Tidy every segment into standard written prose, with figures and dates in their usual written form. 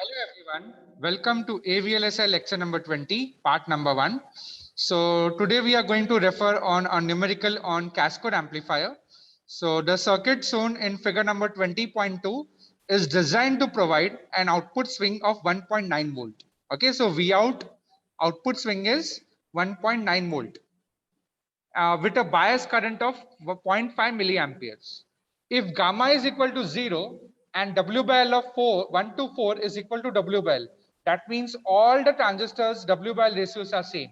Hello everyone, welcome to AVLSI lecture number 20, part number 1. So today we are going to refer on a numerical on cascade amplifier. So the circuit shown in figure number 20.2 is designed to provide an output swing of 1.9 volt. Okay, so Vout output swing is 1.9 volt with a bias current of 0.5 milliamperes. If gamma is equal to 0 and W by L of 1 to 4 is equal to W by L, that means all the transistors W by L ratios are same.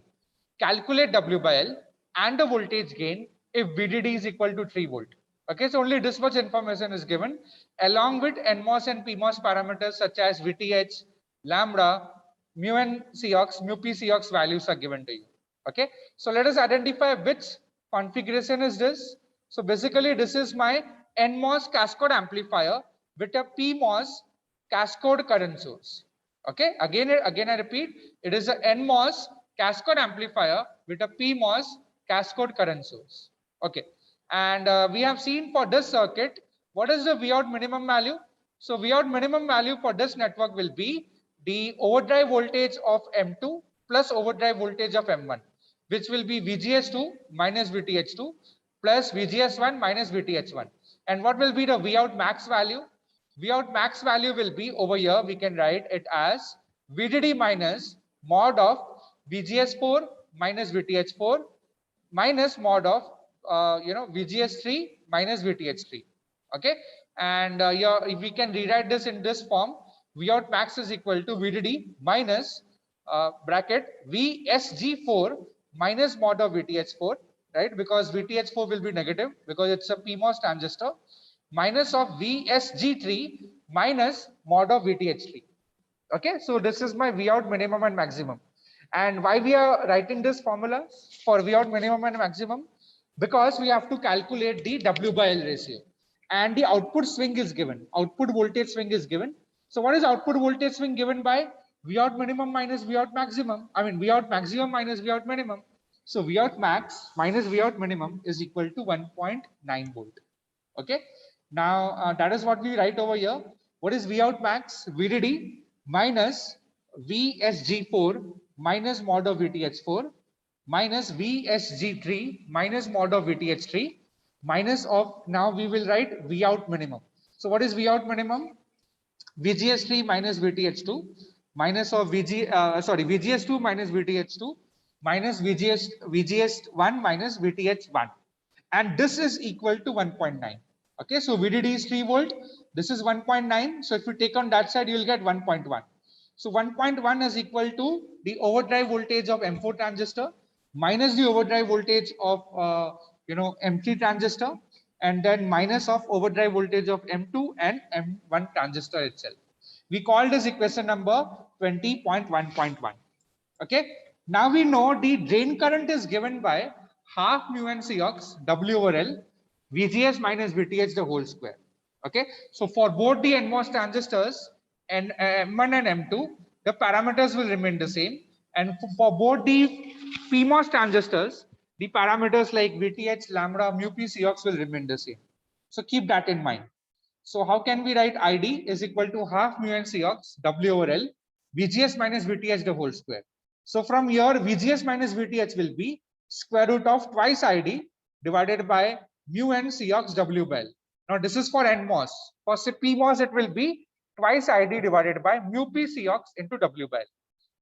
Calculate W by L and the voltage gain if VDD is equal to 3 volt. Okay, so only this much information is given along with NMOS and PMOS parameters such as VTH, lambda, mu and Cox, mu P Cox values are given to you. Okay, so let us identify which configuration is this. So basically this is my NMOS cascade amplifier with a PMOS cascade current source. Okay, again I repeat, it is a NMOS cascade amplifier with a PMOS cascade current source. Okay, and we have seen for this circuit what is the Vout minimum value. So Vout minimum value for this network will be the overdrive voltage of M2 plus overdrive voltage of M1, which will be VGS2 minus VTH2 plus VGS1 minus VTH1. And what will be the Vout max value? Vout max value will be over here, we can write it as VDD minus mod of VGS4 minus VTH4 minus mod of VGS3 minus VTH3. Okay, and we can rewrite this in this form: Vout max is equal to VDD minus bracket VSG4 minus mod of VTH4, right? Because VTH4 will be negative because it's a PMOS transistor, minus of VSG3 minus mod of VTH3. Okay, so this is my Vout minimum and maximum. And why we are writing this formula for Vout minimum and maximum? Because we have to calculate the W by L ratio and the output swing is given. Output voltage swing is given. So what is output voltage swing given by? Vout minimum minus Vout maximum. I mean Vout maximum minus Vout minimum. So Vout max minus Vout minimum is equal to 1.9 volt. Okay. Now that is what we write over here. What is Vout max? VDD minus VSG4 minus mod of VTH4 minus VSG3 minus mod of VTH3 minus of, now we will write Vout minimum. So what is Vout minimum? VGS3 minus VTH2 minus of VGS2 minus VTH2 minus VGS1 minus VTH1, and this is equal to 1.9. Okay, so VDD is 3 volt, this is 1.9. So if you take on that side, you will get 1.1. So 1.1 is equal to the overdrive voltage of M4 transistor minus the overdrive voltage of M3 transistor, and then minus of overdrive voltage of M2 and M1 transistor itself. We call this equation number 20.1.1. Okay, now we know the drain current is given by half mu n Cox W over L VGS minus VTH the whole square. Okay, so for both the NMOS transistors and M1 and M2, the parameters will remain the same, and for both the PMOS transistors, the parameters like VTH, lambda, mu P Cox will remain the same. So keep that in mind. So how can we write ID is equal to half mu n Cox W over L VGS minus VTH the whole square. So from here, VGS minus VTH will be square root of twice ID divided by mu n Cox W by L. Now this is for NMOS. For PMOS, it will be twice ID divided by mu P Cox into W by L.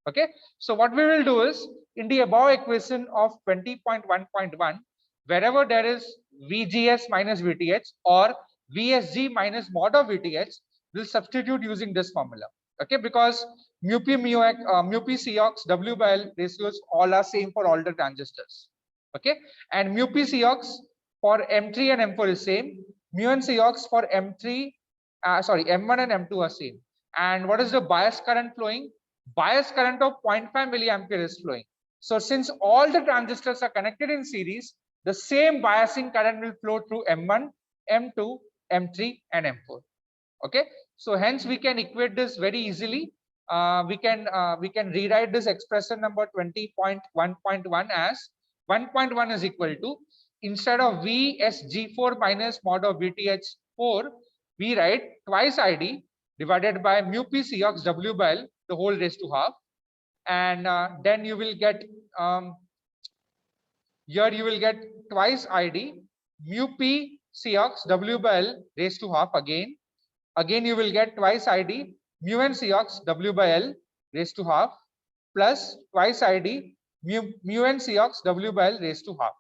Okay, so what we will do is, in the above equation of 20.1.1, wherever there is VGS minus VTH or VSG minus mod of VTH, we'll substitute using this formula. Okay, because mu P Cox W by L ratios all are same for all the transistors. Okay, and mu P Cox for M3 and M4 is same. Mu n Cox for M1 and M2 are same. And what is the bias current flowing? Bias current of 0.5 milliampere is flowing. So since all the transistors are connected in series, the same biasing current will flow through M1, M2, M3 and M4. Okay, so hence we can equate this very easily. We can rewrite this expression number 20.1.1 as 1.1 is equal to, instead of VSG4 minus mod of VTH4, we write twice ID divided by mu p Cox W by L, the whole raised to half. And then you will get here you will get twice ID mu p Cox W by L raised to half again. Again you will get twice ID mu n Cox W by L raised to half plus twice ID mu n Cox W by L raised to half.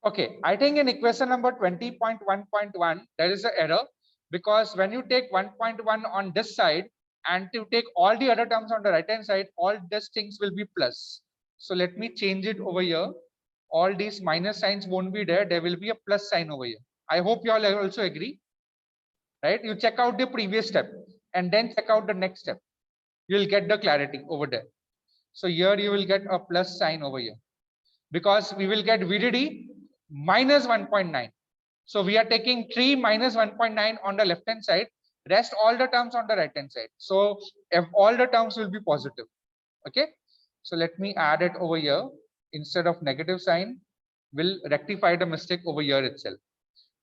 Okay, I think in equation number 20.1.1 there is an error, because when you take 1.1 on this side and to take all the other terms on the right hand side, all these things will be plus. So let me change it over here. All these minus signs won't be there. There will be a plus sign over here. I hope you all also agree, right? You check out the previous step and then check out the next step. You'll get the clarity over there. So here you will get a plus sign over here, because we will get VDD minus 1.9. So we are taking 3 minus 1.9 on the left hand side, rest all the terms on the right hand side. So if all the terms will be positive. Okay, so let me add it over here. Instead of negative sign, we'll rectify the mistake over here itself.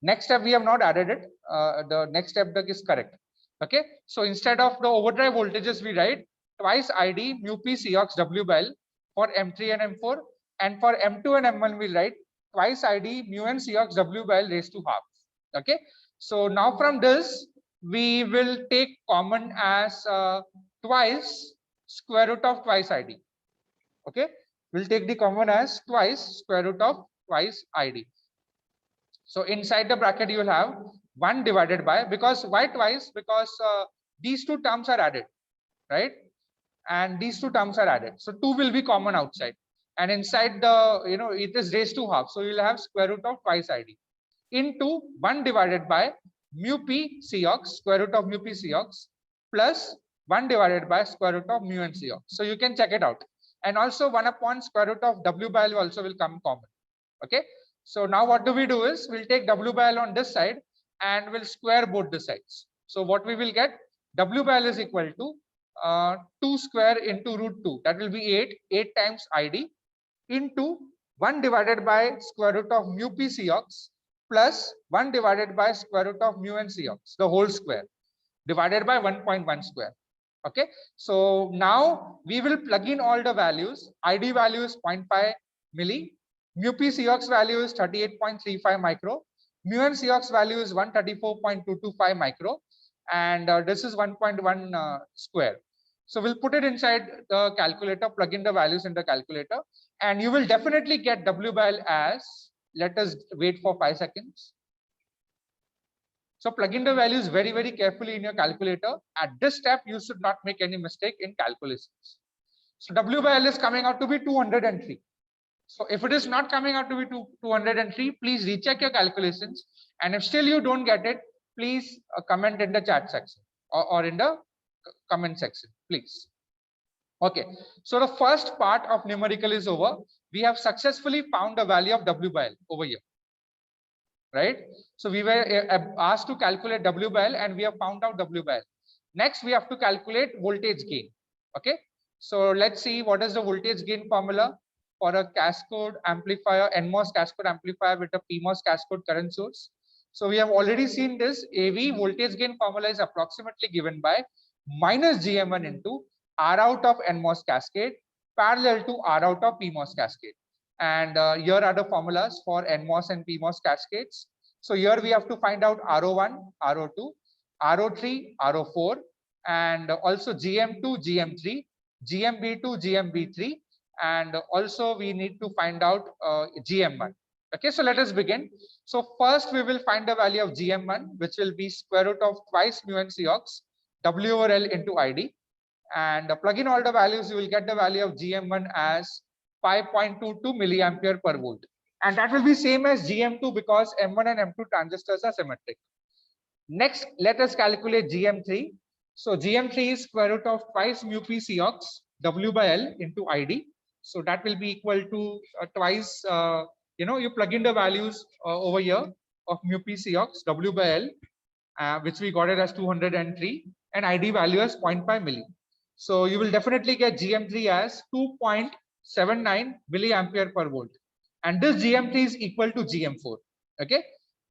Next step we have not added it. The next step is correct. Okay, so instead of the overdrive voltages, we write twice ID mu p Cox W by L for M3 and M4, and for M2 and M1 we write twice ID mu n Cox W by L raised to half. Okay, so now from this we will take common as twice square root of twice ID. Okay, we'll take the common as twice square root of twice ID. So inside the bracket you will have 1 divided by, because why twice? Because these two terms are added, right? And these two terms are added. So 2 will be common outside. And inside the, it is raised to half. So you'll have square root of twice ID into 1 divided by mu p Cox, square root of mu p Cox, plus 1 divided by square root of mu n Cox. So you can check it out. And also 1 upon square root of W by L also will come common. Okay. So now what do we do is we'll take W by L on this side and we'll square both the sides. So what we will get, W by L is equal to 2 square into root 2. That will be 8 times ID into 1 divided by square root of mu p Cox plus 1 divided by square root of mu n Cox, the whole square, divided by 1.1 square. Okay, so now we will plug in all the values. ID value is 0.5 milli, mu p Cox value is 38.35 micro, mu n Cox value is 134.225 micro, and this is 1.1 square. So we'll put it inside the calculator, plug in the values in the calculator, and you will definitely get W by L as, let us wait for 5 seconds. So plug in the values very, very carefully in your calculator. At this step, you should not make any mistake in calculations. So W by L is coming out to be 203. So if it is not coming out to be 203, please recheck your calculations. And if still you don't get it, please comment in the chat section or in the comment section, please. Okay, so the first part of numerical is over. We have successfully found the value of W by L over here, right? So we were asked to calculate W by L and we have found out W by L. Next, we have to calculate voltage gain. Okay, so let's see what is the voltage gain formula for a cascode amplifier, NMOS cascode amplifier with a PMOS cascode current source. So we have already seen this. AV voltage gain formula is approximately given by minus GM1 into R out of NMOS cascade parallel to R out of PMOS cascade. And here are the formulas for NMOS and PMOS cascades. So here we have to find out RO1, RO2, RO3, RO4, and also GM2, GM3, GMB2, GMB3, and also we need to find out GM1. Okay, so let us begin. So first we will find the value of GM1, which will be square root of twice mu n Cox W over L into ID, and plug in all the values. You will get the value of GM1 as 5.22 milliampere per volt, and that will be same as GM2 because M1 and M2 transistors are symmetric. Next, let us calculate GM3. So GM3 is square root of twice mu p Cox W by L into ID. So that will be equal to twice, you plug in the values over here of mu p Cox W by L, which we got it as 203, and ID value as 0.5 milli. So you will definitely get GM3 as 2.79 milliampere per volt. And this GM3 is equal to GM4. Okay.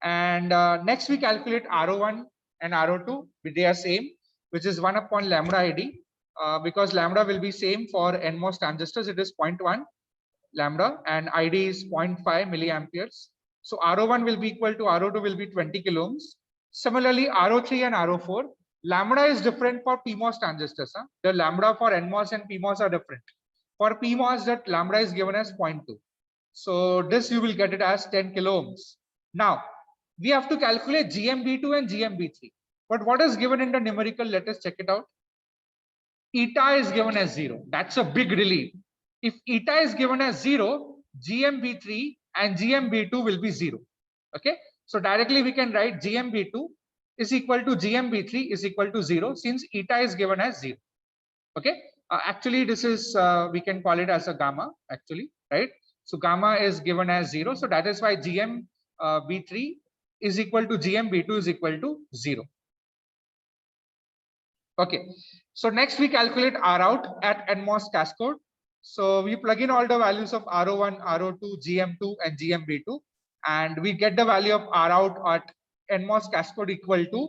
And next we calculate RO1 and RO2, they are same, which is 1 upon lambda ID, because lambda will be same for NMOS transistors, it is 0.1 lambda and ID is 0.5 milliamperes. So RO1 will be equal to RO2 will be 20 kilo ohms. Similarly, RO3 and RO4, lambda is different for PMOS transistors. The lambda for NMOS and PMOS are different. For PMOS, that lambda is given as 0.2. So this you will get it as 10 kilo ohms. Now, we have to calculate GMB2 and GMB3. But what is given in the numerical? Let us check it out. Eta is given as 0. That's a big relief. If eta is given as 0, GMB3 and GMB2 will be 0. Okay. So directly we can write GMB2 is equal to GMB3 is equal to 0 since eta is given as 0. Okay. Actually, this is, we can call it as a gamma actually, right? So gamma is given as 0. So that is why GMB3 is equal to GMB2 is equal to 0. Okay. So next we calculate R out at NMOS cascode. So we plug in all the values of RO1, RO2, GM2 and GMB2 and we get the value of R out at NMOS cascode equal to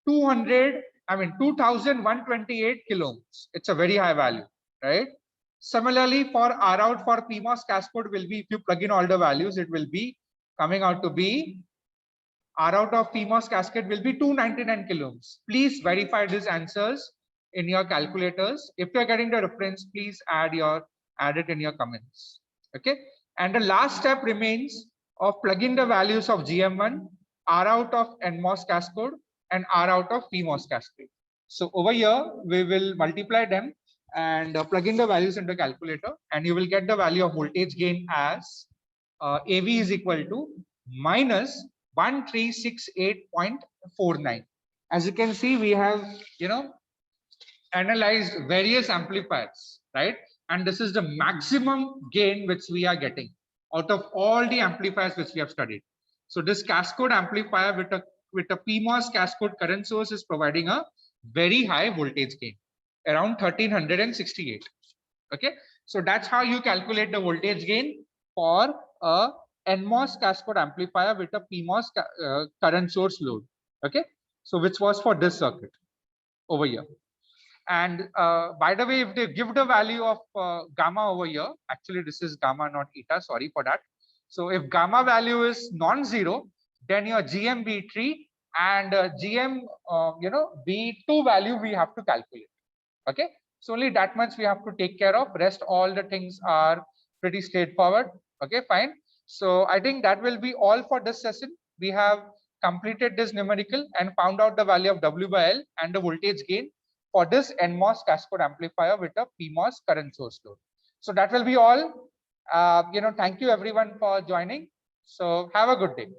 2128 kilo ohms. It's a very high value, right? Similarly, for R out for PMOS cascode will be, if you plug in all the values, it will be coming out to be R out of PMOS cascade will be 299 kilo ohms. Please verify these answers in your calculators. If you're getting the reference, please add it in your comments. Okay. And the last step remains of plugging the values of GM1, R out of NMOS cascode and R out of PMOS cascade. So over here, we will multiply them and plug in the values in the calculator and you will get the value of voltage gain as AV is equal to minus 1368.49. As you can see, we have, analyzed various amplifiers, right? And this is the maximum gain which we are getting out of all the amplifiers which we have studied. So this cascode amplifier with a PMOS cascode current source is providing a very high voltage gain, around 1368. Okay, so that's how you calculate the voltage gain for a NMOS cascode amplifier with a PMOS current source load. Okay, so which was for this circuit over here. And by the way, if they give the value of gamma over here, actually this is gamma not eta, sorry for that. So if gamma value is non-zero, then your GMB3 and B2 value we have to calculate. Okay, so only that much we have to take care of. Rest all the things are pretty straightforward. Okay, fine. So I think that will be all for this session. We have completed this numerical and found out the value of W by L and the voltage gain for this NMOS cascode amplifier with a PMOS current source load. So that will be all. Thank you everyone for joining. So have a good day.